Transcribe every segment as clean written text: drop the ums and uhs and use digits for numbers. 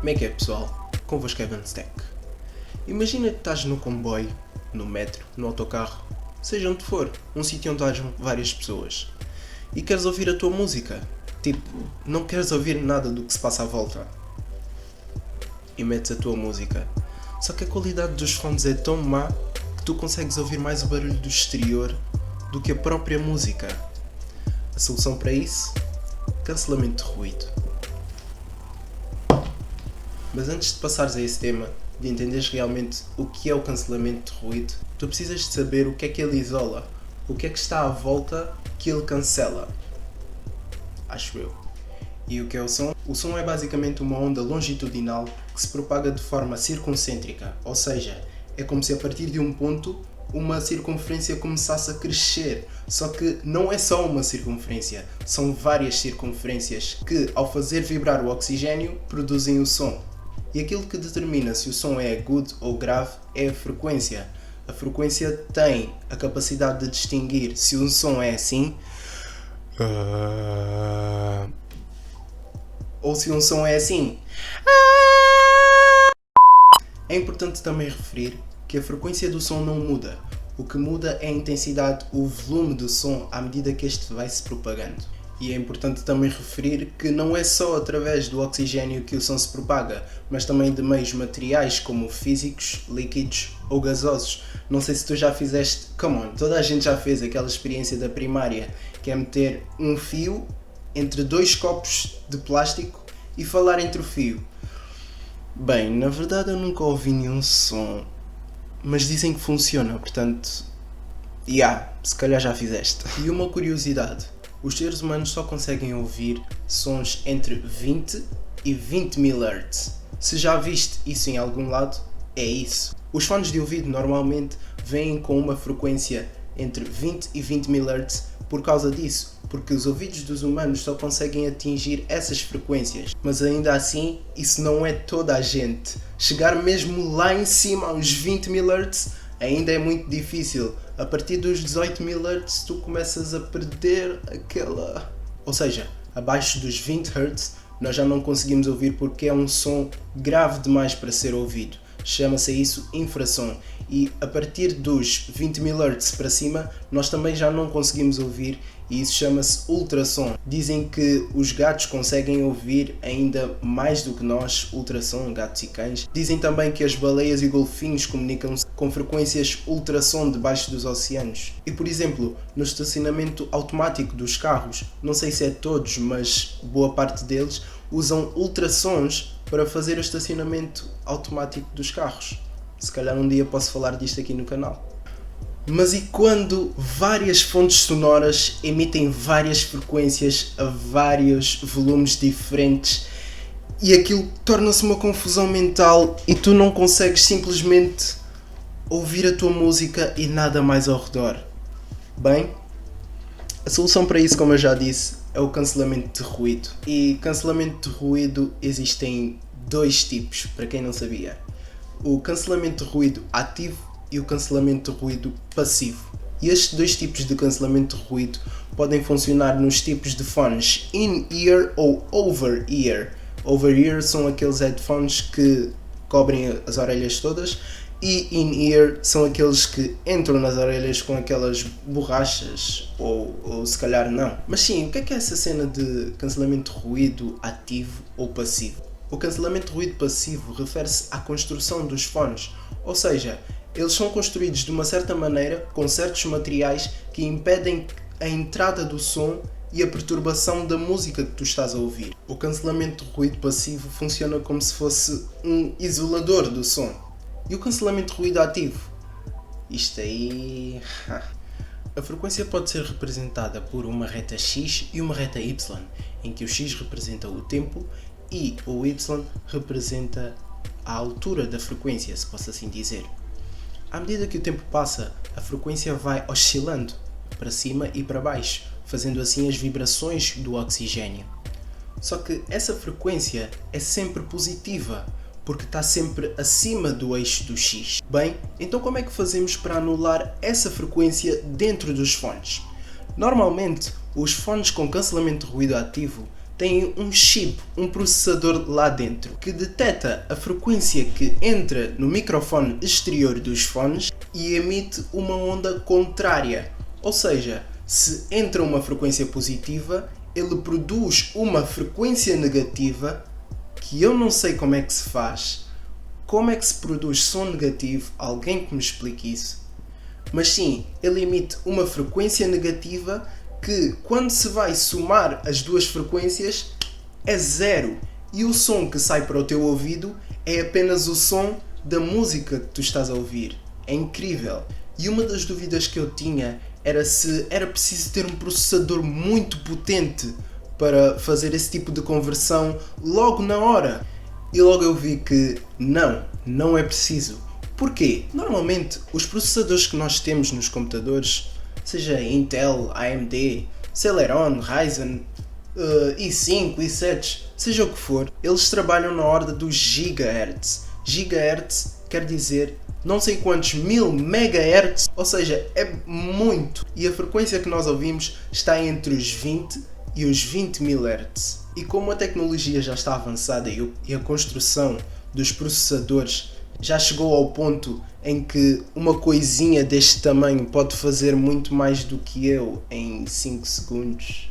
Como é que é, pessoal? Convosco é Vanstack. Imagina que estás no comboio, no metro, no autocarro, seja onde for, um sítio onde hajam várias pessoas, e queres ouvir a tua música. Tipo, não queres ouvir nada do que se passa à volta. E metes a tua música. Só que a qualidade dos fones é tão má que tu consegues ouvir mais o barulho do exterior do que a própria música. A solução para isso? Cancelamento de ruído. Mas antes de passares a esse tema, de entenderes realmente o que é o cancelamento de ruído, tu precisas de saber o que é que ele isola, o que é que está à volta que ele cancela. Acho eu. E o que é o som? O som é basicamente uma onda longitudinal que se propaga de forma circuncêntrica, ou seja, é como se a partir de um ponto uma circunferência começasse a crescer, só que não é só uma circunferência, são várias circunferências que, ao fazer vibrar o oxigênio, produzem o som. E aquilo que determina se o som é agudo ou grave é a frequência. A frequência tem a capacidade de distinguir se um som é assim ou se um som é assim. É importante também referir que a frequência do som não muda. O que muda é a intensidade, o volume do som à medida que este vai se propagando. E é importante também referir que não é só através do oxigênio que o som se propaga, mas também de meios materiais como físicos, líquidos ou gasosos. Não sei se tu já fizeste, toda a gente já fez aquela experiência da primária, que é meter um fio entre dois copos de plástico e falar entre o fio. Bem, na verdade eu nunca ouvi nenhum som, mas dizem que funciona, portanto, se calhar já fizeste. E uma curiosidade. Os seres humanos só conseguem ouvir sons entre 20 e 20 mil Hz. Se já viste isso em algum lado, é isso. Os fones de ouvido normalmente vêm com uma frequência entre 20 e 20 mil Hz por causa disso, porque os ouvidos dos humanos só conseguem atingir essas frequências. Mas ainda assim, isso não é toda a gente. Chegar mesmo lá em cima aos 20 mil Hz ainda é muito difícil. A partir dos 18 mil Hz tu começas a perder aquela... Ou seja, abaixo dos 20 Hz nós já não conseguimos ouvir porque é um som grave demais para ser ouvido. Chama-se isso infrasom. E a partir dos 20 mil Hz para cima nós também já não conseguimos ouvir e isso chama-se ultrassom. Dizem que os gatos conseguem ouvir ainda mais do que nós, ultrassom, gatos e cães. Dizem também que as baleias e golfinhos comunicam-se com frequências ultrassom debaixo dos oceanos. E por exemplo, no estacionamento automático dos carros, não sei se é todos, mas boa parte deles, usam ultrassons para fazer o estacionamento automático dos carros. Se calhar um dia posso falar disto aqui no canal. Mas e quando várias fontes sonoras emitem várias frequências a vários volumes diferentes e aquilo torna-se uma confusão mental e tu não consegues simplesmente ouvir a tua música e nada mais ao redor? Bem, a solução para isso, como eu já disse, é o cancelamento de ruído. E cancelamento de ruído existem dois tipos, para quem não sabia. O cancelamento de ruído ativo e o cancelamento de ruído passivo. E estes dois tipos de cancelamento de ruído podem funcionar nos tipos de fones in-ear ou over-ear. Over-ear são aqueles headphones que cobrem as orelhas todas e in-ear são aqueles que entram nas orelhas com aquelas borrachas ou se calhar não. Mas sim, o que é essa cena de cancelamento de ruído ativo ou passivo? O cancelamento de ruído passivo refere-se à construção dos fones, ou seja, eles são construídos de uma certa maneira, com certos materiais que impedem a entrada do som e a perturbação da música que tu estás a ouvir. O cancelamento de ruído passivo funciona como se fosse um isolador do som. E o cancelamento de ruído ativo? Isto aí... A frequência pode ser representada por uma reta X e uma reta Y, em que o X representa o tempo e o Y representa a altura da frequência, se posso assim dizer. À medida que o tempo passa, a frequência vai oscilando para cima e para baixo, fazendo assim as vibrações do oxigênio. Só que essa frequência é sempre positiva, porque está sempre acima do eixo do X. Bem, então como é que fazemos para anular essa frequência dentro dos fones? Normalmente, os fones com cancelamento de ruído ativo têm um chip, um processador lá dentro, que detecta a frequência que entra no microfone exterior dos fones e emite uma onda contrária. Ou seja, se entra uma frequência positiva, ele produz uma frequência negativa, que eu não sei como é que se faz. Como é que se produz som negativo? Alguém que me explique isso. Mas sim, ele emite uma frequência negativa que, quando se vai somar as duas frequências, é zero. E o som que sai para o teu ouvido é apenas o som da música que tu estás a ouvir. É incrível. E uma das dúvidas que eu tinha era se era preciso ter um processador muito potente para fazer esse tipo de conversão logo na hora. E logo eu vi que não é preciso. Porquê? Normalmente os processadores que nós temos nos computadores, seja Intel, AMD, Celeron, Ryzen, i5, i7, seja o que for, eles trabalham na ordem dos gigahertz. Gigahertz quer dizer não sei quantos mil megahertz, ou seja, é muito. E a frequência que nós ouvimos está entre os 20 e os 20 mil hertz. E como a tecnologia já está avançada e a construção dos processadores já chegou ao ponto em que uma coisinha deste tamanho pode fazer muito mais do que eu em 5 segundos.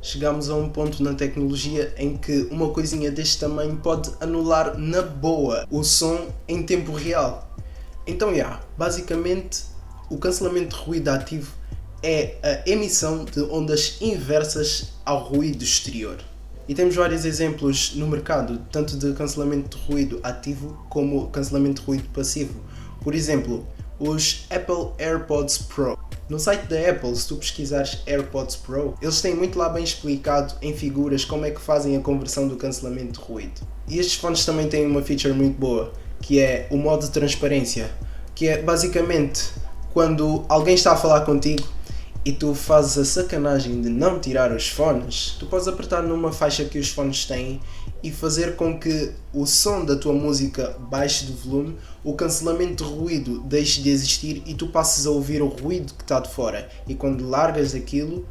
Chegamos a um ponto na tecnologia em que uma coisinha deste tamanho pode anular na boa o som em tempo real. Então, basicamente, o cancelamento de ruído ativo é a emissão de ondas inversas ao ruído exterior. E temos vários exemplos no mercado, tanto de cancelamento de ruído ativo como cancelamento de ruído passivo. Por exemplo, os Apple AirPods Pro. No site da Apple, se tu pesquisares AirPods Pro, eles têm muito lá bem explicado em figuras como é que fazem a conversão do cancelamento de ruído. E estes fones também têm uma feature muito boa, que é o modo de transparência, que é basicamente quando alguém está a falar contigo e tu fazes a sacanagem de não tirar os fones, tu podes apertar numa faixa que os fones têm e fazer com que o som da tua música baixe de volume, o cancelamento de ruído deixe de existir e tu passes a ouvir o ruído que está de fora. E quando largas aquilo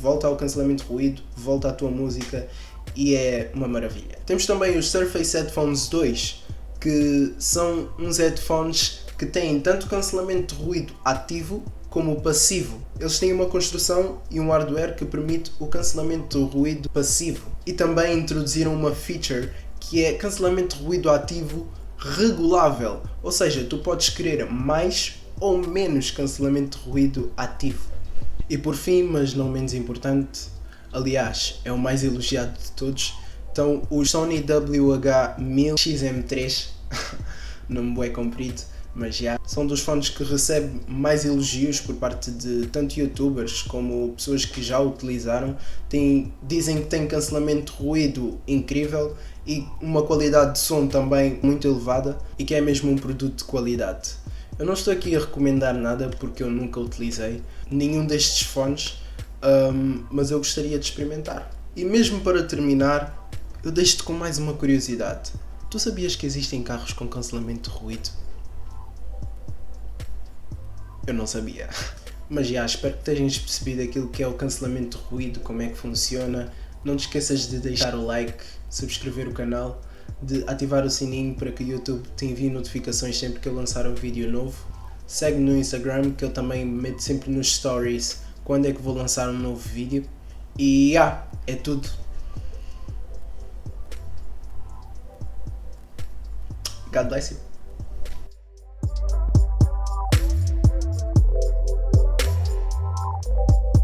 volta ao cancelamento de ruído, volta à tua música e é uma maravilha. Temos também os Surface Headphones 2, que são uns headphones que têm tanto cancelamento de ruído ativo como passivo. Eles têm uma construção e um hardware que permite o cancelamento de ruído passivo. E também introduziram uma feature que é cancelamento de ruído ativo regulável. Ou seja, tu podes querer mais ou menos cancelamento de ruído ativo. E por fim, mas não menos importante, aliás, é o mais elogiado de todos, então o Sony WH-1000XM3, nome bué comprido, mas são dos fones que recebem mais elogios por parte de tanto youtubers como pessoas que já o utilizaram. Dizem que tem cancelamento de ruído incrível e uma qualidade de som também muito elevada e que é mesmo um produto de qualidade. Eu não estou aqui a recomendar nada porque eu nunca utilizei nenhum destes fones, mas eu gostaria de experimentar. E mesmo para terminar, eu deixo-te com mais uma curiosidade. Tu sabias que existem carros com cancelamento de ruído? Eu não sabia. Mas espero que tenhas percebido aquilo que é o cancelamento de ruído, como é que funciona. Não te esqueças de deixar o like, subscrever o canal, de ativar o sininho para que o YouTube te envie notificações sempre que eu lançar um vídeo novo. Segue-me no Instagram, que eu também meto sempre nos stories quando é que vou lançar um novo vídeo. E é tudo. God bless you.